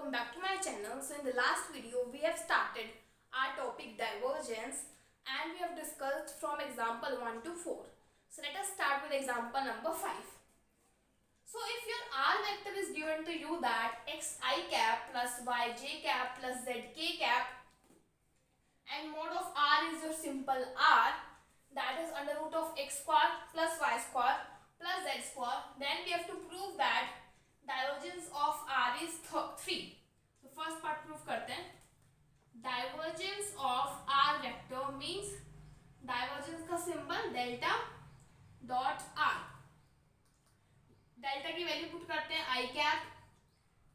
welcome back to my channel. So in the last video we have started our topic divergence and we have discussed from example 1 to 4. So let us start with example number 5. So if your R vector is given to you that xi cap plus yj cap plus zk cap and mode of R is your simple R, that is under root of x square plus y square plus z square, then we have to prove that divergence of R is 3. So first part prove करते हैं. Divergence of R vector means divergence का symbol delta dot R. Delta की value put करते हैं i cap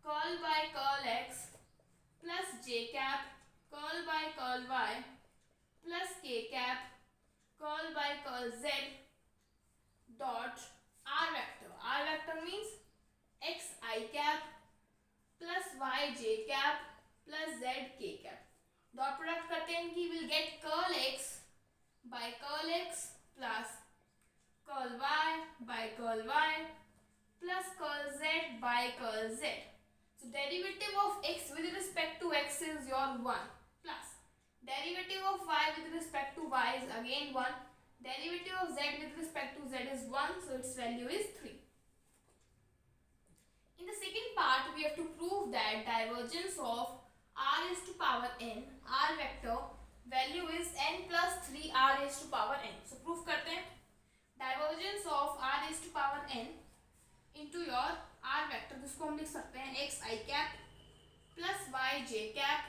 curl by curl x plus j cap curl by curl y plus k cap curl by curl z dot r vector. R vector means x i cap plus Y J cap plus Z के cap. Dot product करते हैं कि will get curl x by curl x plus curl y by curl y plus curl z by curl z. So derivative of x with respect to x is your 1 plus derivative of y with respect to y is again 1. Derivative of z with respect to z is 1, so its value is 3. In the second part we have to prove that divergence of r is to power n, r vector value is n plus 3 r is to power n. So proof करते हैं. Divergence of r is to power n into your r vector, जिसको हम लिख सकते हैं x i cap plus y j cap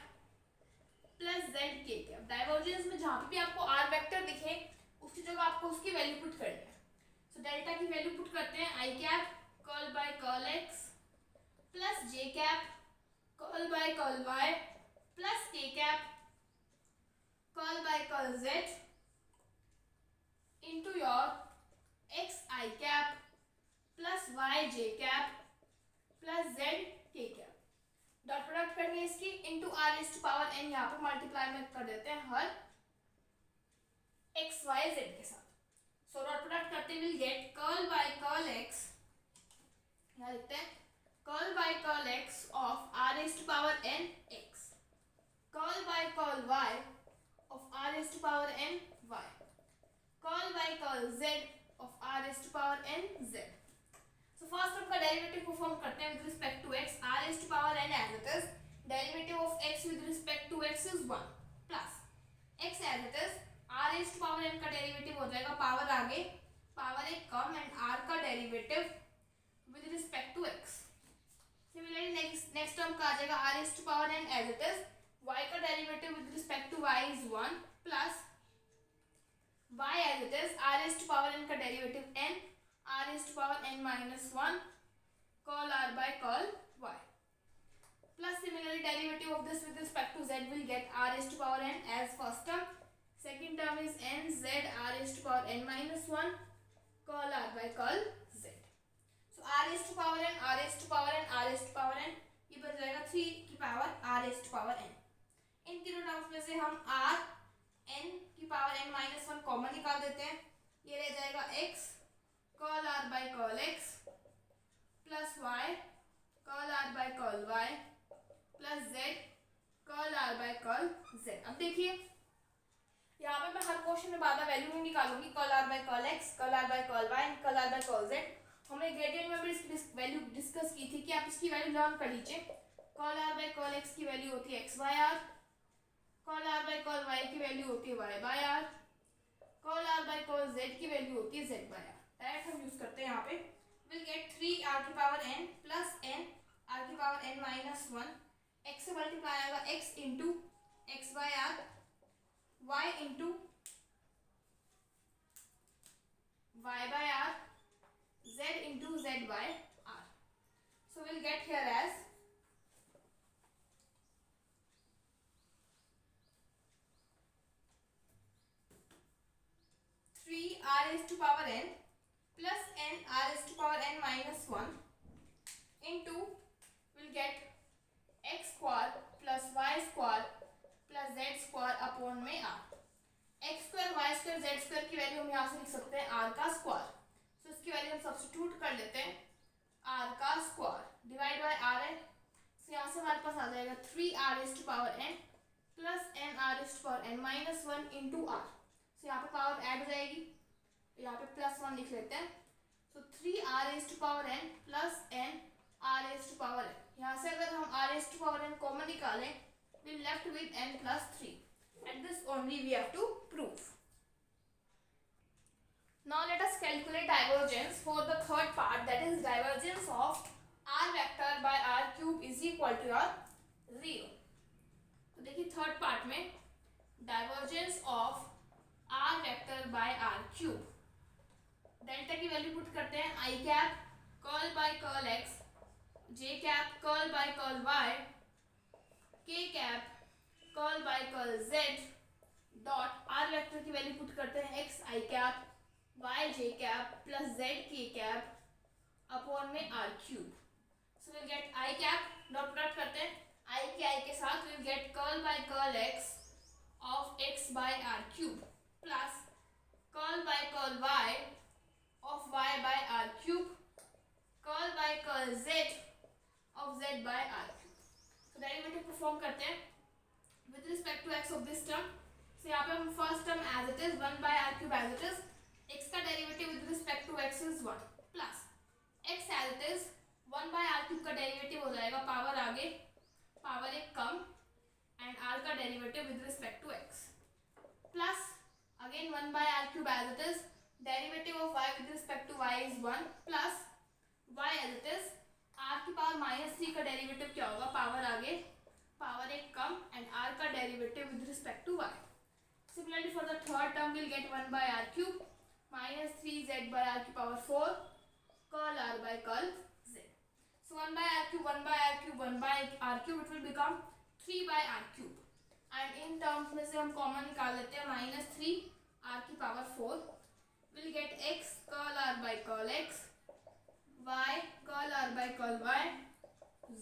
plus z k cap. Divergence में जहाँ भी आपको r वेक्टर दिखे उसकी जगह आपको उसकी वैल्यू पुट करनी है. सो डेल्टा की वैल्यू पुट करते हैं i cap curl by curl x plus j cap curl by curl y plus k cap curl by curl z into your x i cap plus Y J cap plus Z के cap. Dot product करनी है इसकी into R is to power N, यहाँ पे multiply में कर देते हैं हर एक्स वाई जेड के साथ. सो डॉट प्रोडक्ट करते will get curl by curl X, यहाँ लिखते हैं curl by curl X of R is to power N X, curl by curl Y of R is to power N Y, curl by curl Z of R is to power N Z. So first term का derivative perform करते हैं with respect to x. r is to power n as it is. Derivative of x with respect to x is 1 plus x as it is. r is to power n का derivative हो जाएगा power आगे power एक कम and r का derivative with respect to x. Similarly next term का आ जाएगा r is to power n as it is. y का derivative with respect to y is 1 plus y as it is. r is to power n का derivative n, r is to power n minus 1 curl r by curl y plus similarly derivative of this with respect to z will get r is to power n as first term. Second term is n z r is to power n minus 1 curl r by curl z. So r is to power n, r is to power n, r is to power n, ये बन जाएगा 3 की power r is to power n. इन तीनों terms में से हम r n की power n minus 1 common निकाल देते हैं. ये रह जाएगा x curl r by curl x plus y curl r by curl y plus z curl r by curl z. अब देखिए यहाँ पे मैं हर क्वेश्चन में बार वैल्यू नहीं निकालूंगी. Curl r by curl x, curl r by curl y, curl r by curl z. हमने ग्रेडियंट में भी वैल्यू डिस्कस की थी कि आप इसकी वैल्यू लर्न कर लीजिए. Curl r by curl x की वैल्यू होती है x by r, curl r by curl y की वैल्यू होती है y by r, curl r by curl z की वैल्यू होती है z by r. डायरेक्ट हम यूज करते हैं यहाँ पे. विल गेट 3 r की power n plus n r की पावर n माइनस 1. x से मल्टीप्लाई आएगा x into x bye are, y into y by R, z into z by R. So will get here as 3 r is to power n plus n r is to power n minus 1 into will get x square plus y square plus z square upon में r. x square y square z square की value हम यहाँ से लिख सकते हैं r का square. सो इसकी वैल्यू हम सब्स्टिट्यूट कर लेते हैं r का स्क्वायर डिवाइड बाय r है. So यहाँ से हमारे पास आ जाएगा 3r raised to power n plus n r raised to power n minus 1 into r. सो यहाँ पे पावर ऐड हो जाएगी, यहाँ पे प्लस 1 लिख लेते हैं. सो 3r raised to power n plus n r raised to power n. यहाँ से अगर हम r raised to power n common निकालें, we left with n plus 3, and this only we have to prove. Now let us calculate divergence for the third part, that is divergence of r vector by r cube is equal to your 0. तो देखिए थर्ड पार्ट में divergence of r vector by r cube, delta की value put करते हैं i cap curl by curl x, j cap curl by curl y, k cap curl by curl z dot r vector की value put करते हैं x i cap y j cap plus z k cap upon में r cube. So will get i cap, dot product करते हैं i के i के साथ, will get curl by curl x of x by r cube plus curl by curl y of y by r cube, curl by curl z of z by r cube. तो derivative perform करते हैं with respect to x of this term. So यहाँ पे हम first term as it is 1 by r cube as it is, x का derivative with respect to x is 1 plus x as it is 1 by r cube का derivative हो जाएगा power आगे, power एक कम, एंड r का derivative with respect to x plus again 1 by r cube as it is, derivative of y with respect to y is 1 plus y as it is, r की power -3 का derivative क्या होगा, power आगे, power एक कम, and r का derivative with respect to y. Similarly for the third term we'll get 1 by r cube minus 3z by r की power 4 curl r by curl z. So 1 by r cube, 1 by r cube, 1 by r cube, it will become 3 by r cube. And in terms में से हम common निकाल लेते हैं -3 r की power 4 will get x curl r by curl x, y curl r by curl y,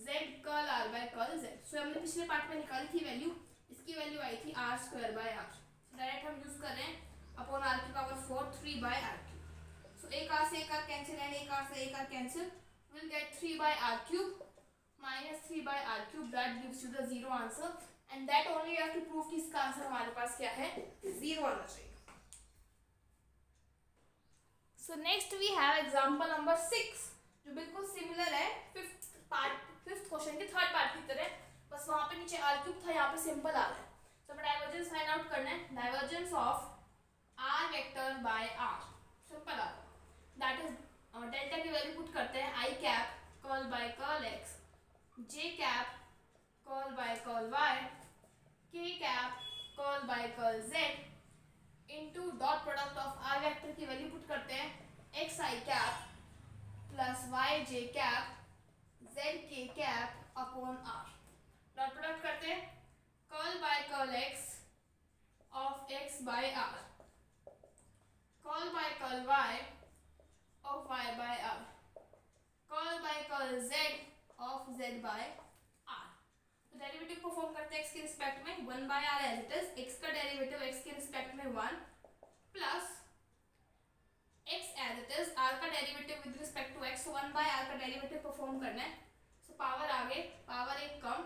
z curl r by curl z. So हमने पिछले part में निकाली थी वैल्यू, इसकी वैल्यू आई थी r square by r. Direct हम यूज कर रहे हैं अपॉन r की power 4 3 by r cube. So एक r से एक r कैंसिल, एंड एक r से एक r cancel, will get 3 by r cube minus 3 by r cube, that gives you the zero answer, and that only you have to prove कि इसका answer हमारे पास क्या है, जीरो आना चाहिए. So next we have example number 6 जो बिल्कुल similar है फिफ्थ क्वेश्चन के थर्ड पार्ट की तरह, बस वहां पे नीचे r क्यूब था, यहाँ पे सिंपल आ रहा है. तो हमें डाइवर्जेंस फाइंड आउट करना है, divergence of r vector by r, simple आ रहा है, दैट इज डेल्टा की वैल्यू पुट करते हैं i cap curl by curl x, j cap curl by curl y, k cap curl by curl z into dot product of r vector की value put करते हैं x i cap plus y j cap z k cap upon r. Dot product करते हैं curl by curl x of x by r, curl by curl y of y by r, curl by curl z of z by r. तो derivative perform करते हैं x के respect में 1 by r as it is, x का derivative x के respect में 1 plus x as it is, r का derivative with respect to x, 1 by r का डेरिवेटिव परफॉर्म करना है. सो पावर आगे, पावर एक कम,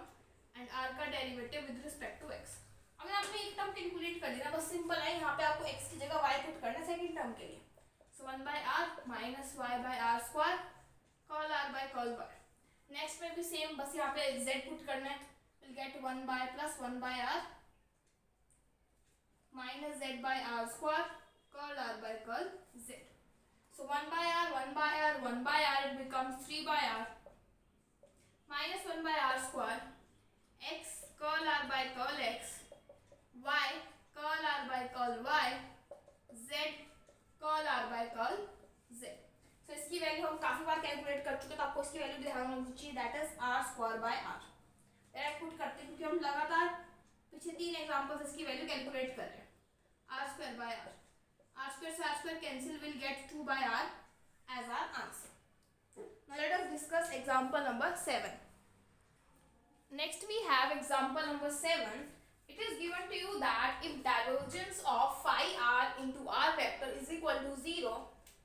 एंड r का derivative with respect to x. अगर आपने एक टर्म कैलकुलेट कर लिया, बस सिंपल है, यहाँ पे आपको x की जगह y पुट करना है सेकंड टर्म के लिए. So 1 by r minus y by r square curl r by curl y. Next में भी सेम, बस यहाँ पे z पुट करना है, will get 1 by plus 1 by r minus z by r square curl r by curl z. So 1 by r 1 by r 1 by r, it becomes 3 by r minus 1 by r square, x curl r by curl x, y curl r by curl y, z curl r by curl z. तो इसकी value हम काफी बार calculate कर चुके, तो आपको इसकी value ध्यान होनी चाहिए, that is r square by r. Direct put करते हैं क्योंकि हम लगातार पीछे 3 एग्जांपल्स इसकी वैल्यू कैलकुलेट कर रहे हैं. r square by r, r square से r square cancel, will gate 2 by r as our answer. Now let us discuss example number 7. Next we have example number 7. It is given to you that if divergence of phi r into r vector is equal to 0,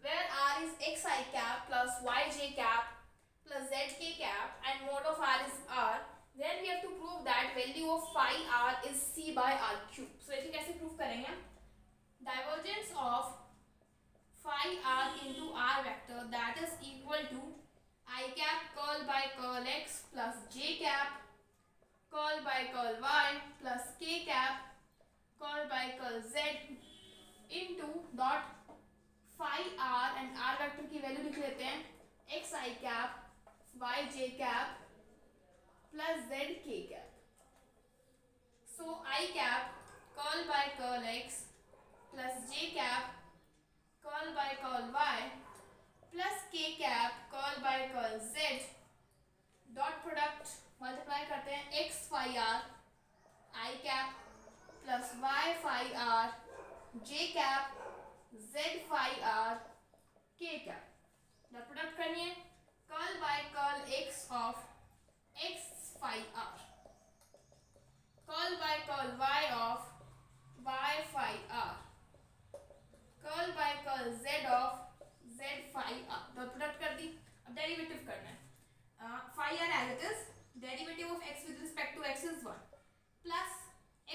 where r is xi cap plus yj cap plus zk cap and mode of r is r, then we have to prove that value of phi r is c by r cube. So इसे कैसे prove करेंगे? Divergence of phi r into r vector, that is equal to I cap curl by curl x plus j cap curl by curl y plus k cap curl by curl z into dot phi r and r vector की value लिख लेते हैं x I cap y j cap plus z k cap. So I cap curl by curl x plus j cap curl by curl y plus k cap curl by curl z dot product multiply करते हैं x phi r I cap plus y phi r j cap z phi r k cap. Dot product करनी है curl by curl x of x phi r, curl by curl y of y phi r, curl by curl z of z phi r. Dot product कर दी. अब derivative करना है. Phi r as it is, derivative of x with respect to x is 1 plus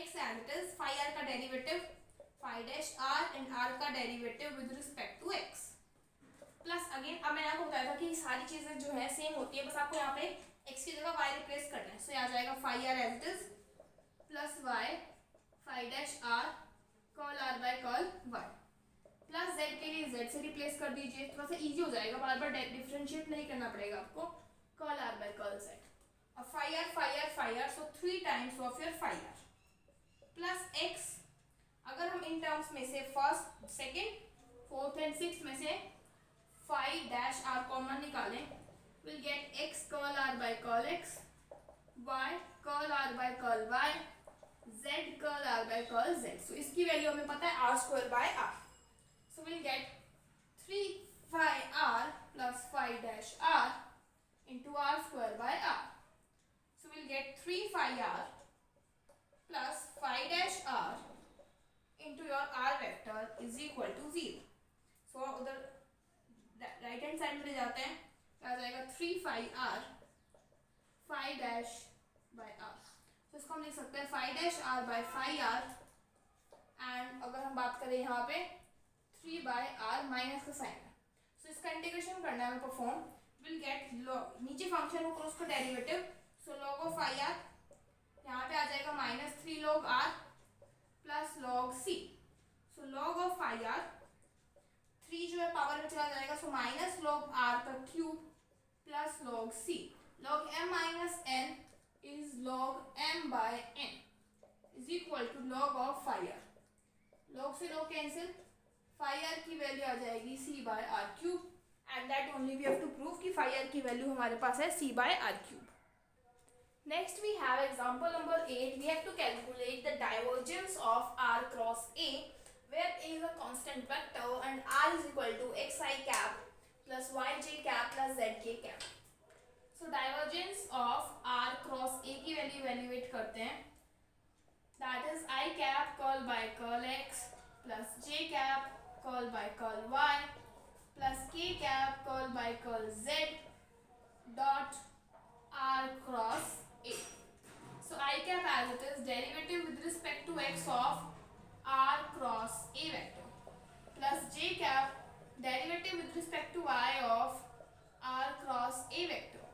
x as it is, phi r का derivative phi dash r and r का derivative with respect to x plus again अब मैंने आपको बताया था कि सारी चीजें जो है सेम होती है, बस आपको यहाँ पे x की जगह y रिप्लेस करना है. सो यहाँ जाएगा phi r as it is plus y phi dash r curl r by curl y plus z के लिए z से रिप्लेस कर दीजिए. थोड़ा सा इजी हो जाएगा, बार बार डिफरेंशिएट नहीं करना पड़ेगा आपको. curl r by curl z. अब phi r, so 3 times of your phi r plus x. अगर हम इन टर्म्स में से first, second, fourth and sixth में से phi dash r कॉमन निकालें, we'll get x curl r by curl x, y curl r by curl y, z curl r by curl z. so इसकी value हमें पता है r square by r. so we'll get 3 phi r plus phi dash r into r square by r. So we'll get 3 phi r plus phi dash r into your r vector is equal to 0. So उधर right hand side में ले जाते हैं, क्या आ जाएगा 3 phi r phi dash by r. तो इसको हम लिख सकते हैं phi dash r by phi r, and अगर हम बात करें यहाँ पे 3 by r माइनस का साइन है. सो इसका इंटीग्रेशन करना है हमें परफॉर्म. विल गेट log, नीचे फंक्शन ऊपर उसका derivative, so log of phi r यहाँ पे आ जाएगा minus 3 log r plus log c. So log of phi r 3 जो है पावर में चला जाएगा, सो माइनस log r का cube plus log c. log m minus n is log m by n is equal to log of phi r. log से log cancel, phi r की value आ जाएगी c by r cube, and that only we have to prove कि phi r की value हमारे पास है c by r cube. Next we have example number 8. We have to calculate the divergence of r cross a, where a is a constant vector and r is equal to xi cap plus yj cap plus zk cap. So divergence of r cross a की value evaluate करते हैं. That is I cap curl by curl x plus j cap curl by curl y plus k cap curl by curl z dot r cross a. So I cap as it is, derivative with respect to x of r cross a vector plus j cap derivative with respect to y of r cross a vector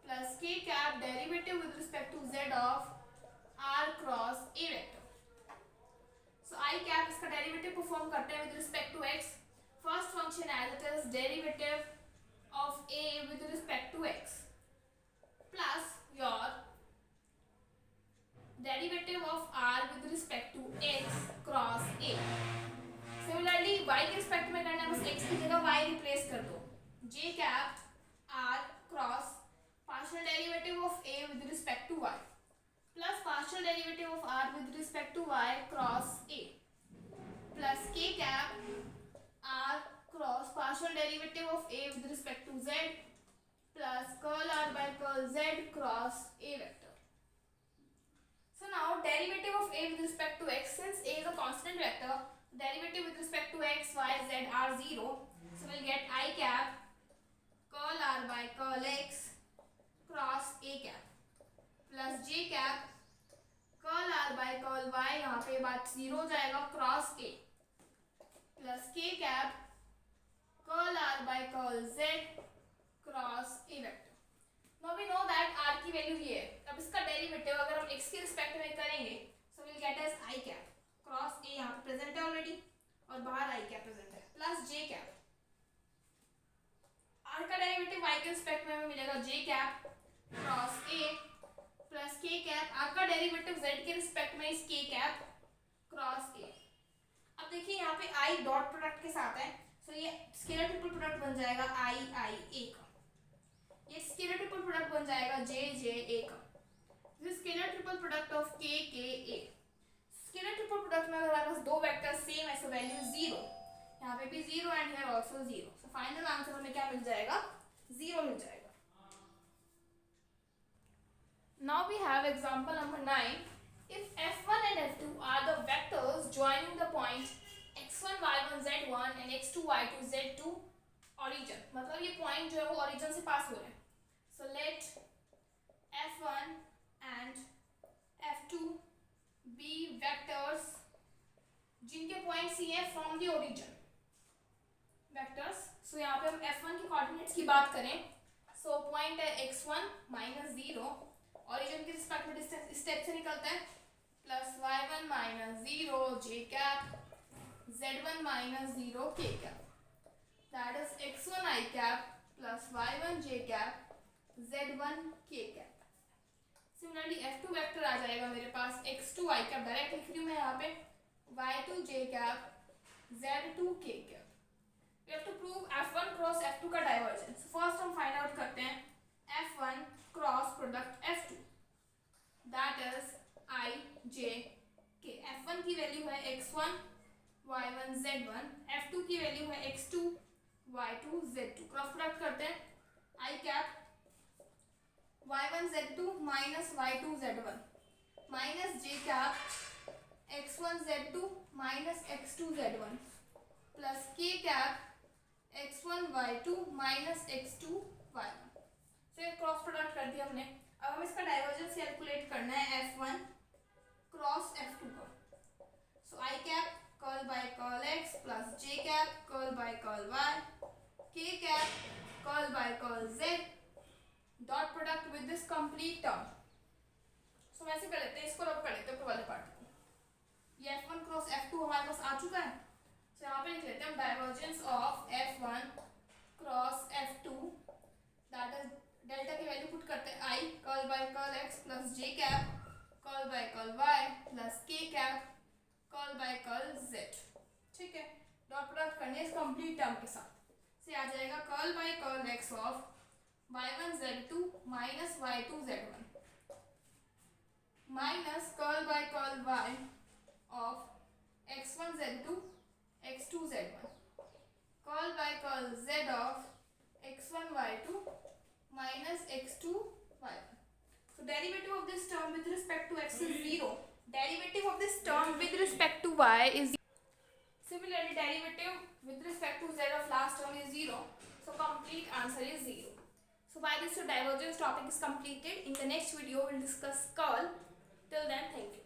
plus k cap derivative with respect to z of r cross a vector. So I cap इसका derivative perform करते हैं with respect to x. First function as it is, derivative of a with respect to x plus your derivative of r with respect to x cross a. Similarly y के respect में करना है, बस x की जगह y replace कर दो. j cap r cross partial derivative of a with respect to y plus partial derivative of r with respect to y cross a plus k cap r cross partial derivative of a with respect to z plus curl r by curl z cross a vector. So now derivative of a with respect to x, since a is a constant vector, derivative with respect to x, y, z are 0. So we'll get I cap curl r by curl x plus j cap curl r by curl y, यहाँ पे बात 0 हो जाएगा, cross a plus k cap curl r by curl z cross a vector. Now we know that r की वैल्यू ये है। अब इसका डेरिवेटिव अगर हम x के रिस्पेक्ट में करेंगे so will get as i cap cross a, यहाँ पे प्रेजेंट है ऑलरेडी और बाहर आई कैप प्रेजेंट है, प्लस जे कैप आर का डेरिवेटिव y के रिस्पेक्ट में हमें मिलेगा j cap cross a plus k cap, r का डेरिवेटिव z के रिस्पेक्ट में इस के कैप क्रॉस ए। अब देखिए यहाँ पे i डॉट प्रोडक्ट के साथ है, सो ये स्केलर ट्रिपल प्रोडक्ट बन जाएगा i i a का, ये स्केलर ट्रिपल प्रोडक्ट बन जाएगा j j a का, this scalar triple product of k k a। Scalar triple product में अगर हमारे पास दो वेक्टर सेम है सो वैल्यू 0, यहाँ पे भी 0 and here also 0, so final answer हमें क्या मिल जाएगा, 0 मिल जाएगा। Now we have example number 9. If f1 and f2 are the vectors joining the point x1 y1 z1 and x2 y2 z2 origin, मतलब ये point जो है वो origin से पास हो रहे हैं, so let f1 and f2 be vectors जिनके पॉइंट सी है from the origin vectors। so यहाँ पे हम f1 के कोऑर्डिनेट्स की बात करें, so पॉइंट है x1 माइनस 0, ऑरिजिन के रिस्पेक्ट में डिस्टेंस स्टेप से निकलता है, plus y1 minus 0 j cap z1 minus 0 k cap, that is x1 i cap plus y1 j cap z1 k cap. Similarly f2 vector आ जाएगा मेरे पास x2 i cap, direct लिख रही हूँ मैं यहाँ पे, y2 j cap z2 k cap. We have to prove f1 cross f2 का डाइवर्जेंस। फर्स्ट हम फाइंड आउट करते हैं f1 cross product f2, that is i j k। f1 की वैल्यू है x1 y1 z1, f2 की value है x2 y2 z2। Cross product करते हैं i cap y1 z2 minus y2 z1 minus j cap x1 z2 minus x2 z1 plus k cap x1 y2 minus x2 y1। तो ये cross product कर दिया हमने। अब हमें इसका डाइवर्जेंस कैलकुलेट करना है f1 क्रॉस f2 का। So i cap curl by curl x plus j cap curl by curl y, k cap curl by curl z dot product with this complete term. So वैसे कर लेते हैं, इसको रब कर लेते हैं ऊपर वाले पार्ट को। ये f1 क्रॉस f2 हमारे पास आ चुका है, तो यहाँ पे लिख लेते हैं हम divergence of f1 cross f2, that is delta की वैल्यू पुट करते हैं i curl by curl x plus j cap curl by curl y plus k cap curl by curl z। ठीक है, डॉट प्रोडक्ट करने इस complete term के साथ, से आ जाएगा curl by curl x of y1 z2 minus y2 z1 minus curl by curl y of x1 z2 x2 z1 curl by curl z of x1 y2 minus x2 y1। So derivative of this term with respect to x is 0. Derivative of this term with respect to y is similarly derivative with respect to z of last term is 0. So complete answer is 0. So by this your divergence topic is completed. In the next video we'll discuss curl. Till then, thank you.